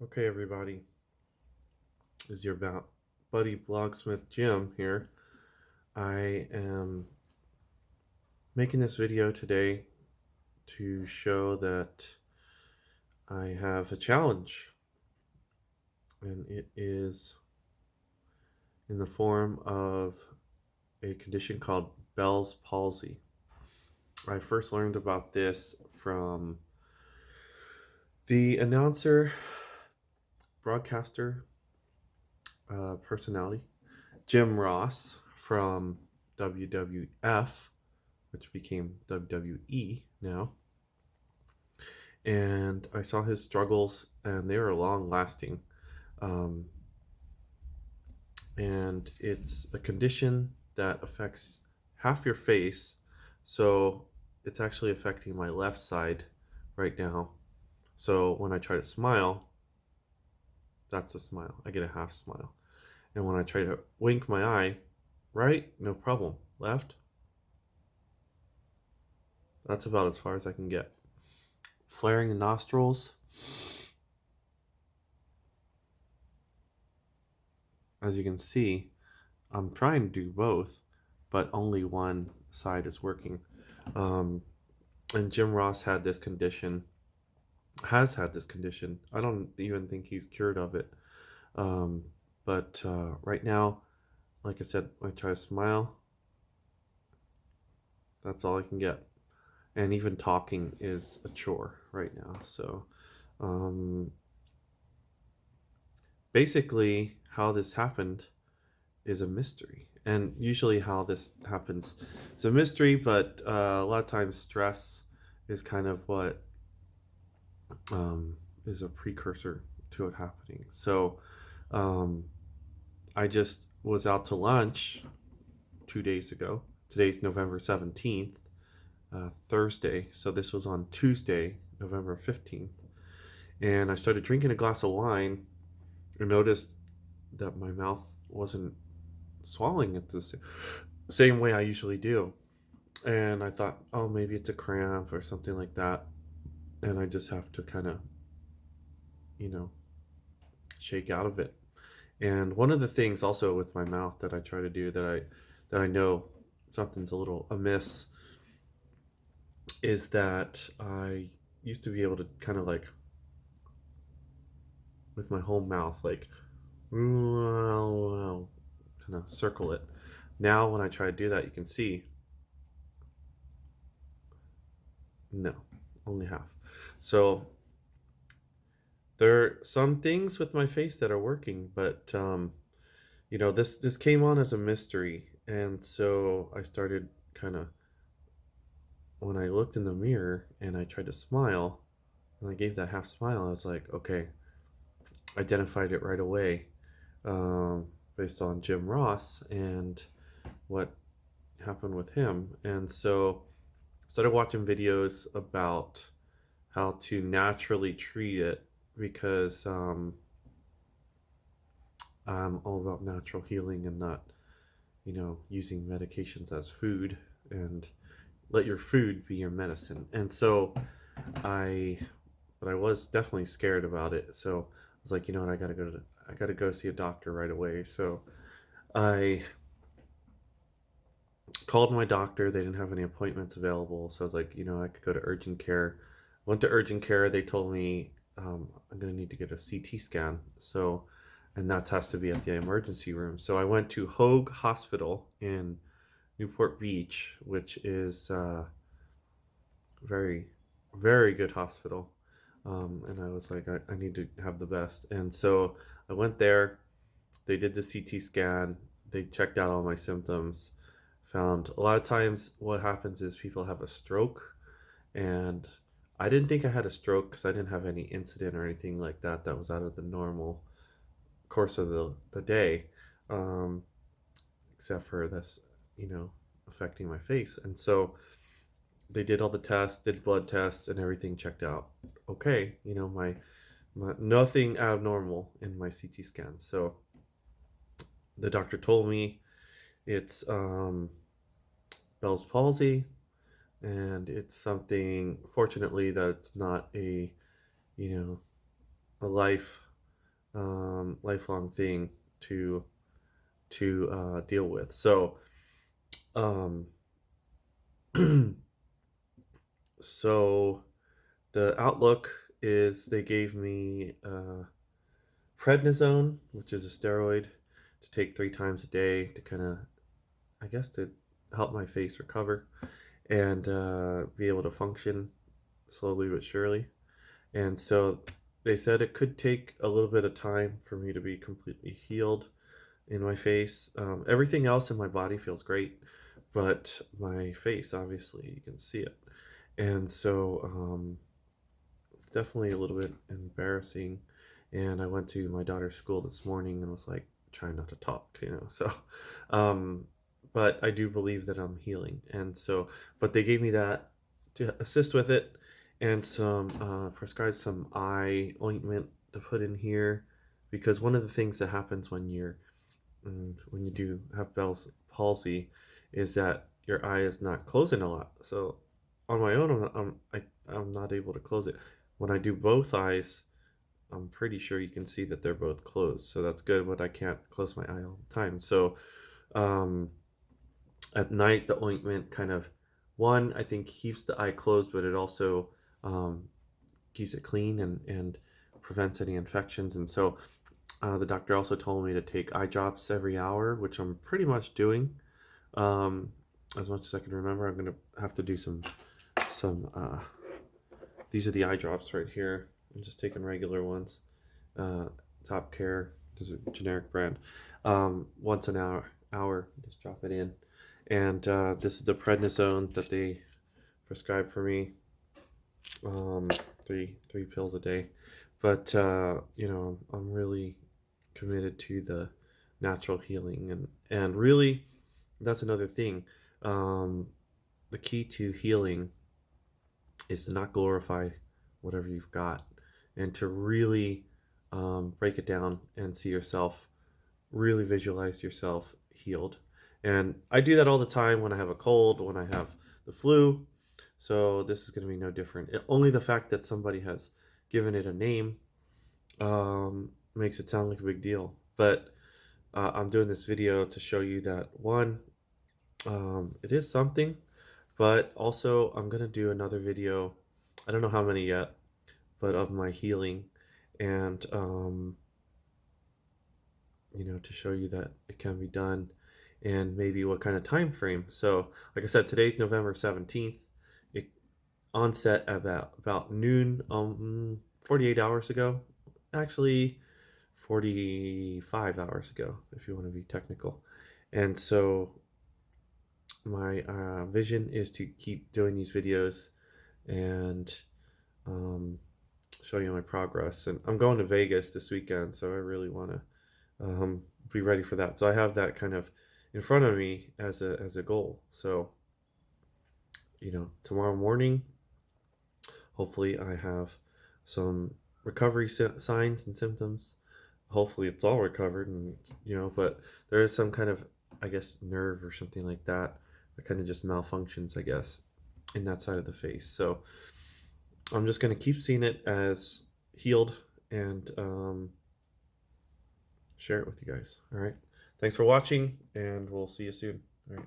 Okay, everybody, this is your buddy Blogsmith Jim here. I am making this video today to show that I have a challenge, and it is in the form of a condition called Bell's palsy. I first learned about this from the announcer, broadcaster, personality, Jim Ross from WWF, which became WWE now. And I saw his struggles, and they were long lasting. And it's a condition that affects half your face. So it's actually affecting my left side right now. So when I try to smile, that's a smile. I get a half smile. And when I try to wink my eye, right, no problem. Left, that's about as far as I can get. Flaring the nostrils, as you can see, I'm trying to do both, but only one side is working. And Jim Ross has had this condition. I don't even think he's cured of it. But right now, like I said, I try to smile. That's all I can get. And even talking is a chore right now. So basically, how this happened is a mystery. And usually how this happens is a mystery, but a lot of times stress is kind of what is a precursor to it happening. So I just was out to lunch 2 days ago. Today's November 17th, Thursday. So this was on Tuesday, November 15th. And I started drinking a glass of wine and noticed that my mouth wasn't swallowing it the same way I usually do. And I thought, oh, maybe it's a cramp or something like that. And I just have to kind of, shake out of it. And one of the things also with my mouth that I try to do that I know something's a little amiss is that I used to be able to kind of like with my whole mouth like kind of circle it. Now when I try to do that, you can see no, only half. So there are some things with my face that are working, but this came on as a mystery, and so I started kind of when I looked in the mirror and I tried to smile, and I gave that half smile. I was like, okay, identified it right away, based on Jim Ross and what happened with him, and so started watching videos about how to naturally treat it because I'm all about natural healing and not, using medications as food, and let your food be your medicine. And so but I was definitely scared about it. So I was like, you know what, I gotta go see a doctor right away. So I called my doctor. They didn't have any appointments available. So I was like, I could go to urgent care. Went to urgent care. They told me I'm going to need to get a CT scan. So, and that has to be at the emergency room. So I went to Hoag Hospital in Newport Beach, which is very, very good hospital. And I was like, I need to have the best. And so I went there. They did the CT scan. They checked out all my symptoms. Found a lot of times what happens is people have a stroke, and I didn't think I had a stroke because I didn't have any incident or anything like that that was out of the normal course of the day, except for this, affecting my face. And so they did all the tests, did blood tests, and everything checked out. Okay, my nothing abnormal in my CT scan. So the doctor told me it's Bell's palsy, and it's something, fortunately, that's not a life lifelong thing to deal with. So um, so the outlook is they gave me prednisone, which is a steroid, to take 3 times a day to kind of, I guess, to help my face recover and be able to function slowly but surely. And so they said it could take a little bit of time for me to be completely healed in my face. Everything else in my body feels great, but my face, obviously, you can see it. And so it's definitely a little bit embarrassing. And I went to my daughter's school this morning and was like trying not to talk, So, um, but I do believe that I'm healing. And so, but they gave me that to assist with it and some prescribed some eye ointment to put in here because one of the things that happens when you do have Bell's palsy is that your eye is not closing a lot. So on my own, I'm not able to close it. When I do both eyes, I'm pretty sure you can see that they're both closed. So that's good, but I can't close my eye all the time. So um, at night, the ointment kind of, one, I think keeps the eye closed, but it also um, keeps it clean and prevents any infections. And so the doctor also told me to take eye drops every hour, which I'm pretty much doing. Um, as much as I can remember, I'm gonna have to do some. These are the eye drops right here. I'm just taking regular ones. Uh, Top Care is a generic brand. Once an hour, just drop it in. And this is the prednisone that they prescribed for me. Um, three pills a day. But I'm really committed to the natural healing and really that's another thing. Um, the key to healing is to not glorify whatever you've got and to really break it down and see yourself, really visualize yourself healed. And I do that all the time when I have a cold, when I have the flu. So this is going to be no different. Only the fact that somebody has given it a name makes it sound like a big deal. But I'm doing this video to show you that one, it is something, but also I'm gonna do another video. I don't know how many yet, but of my healing, and to show you that it can be done, and maybe what kind of time frame. So, like I said, today's November 17th. It onset about noon, 48 hours ago. Actually, 45 hours ago, if you want to be technical. And so my vision is to keep doing these videos and um, show you my progress. And I'm going to Vegas this weekend, so I really want to be ready for that. So I have that kind of in front of me as a goal. So tomorrow morning, hopefully I have some recovery signs and symptoms. Hopefully it's all recovered, and but there is some kind of, I guess, nerve or something like that kind of just malfunctions, I guess, in that side of the face. So I'm just going to keep seeing it as healed and share it with you guys. All right. Thanks for watching, and we'll see you soon. All right.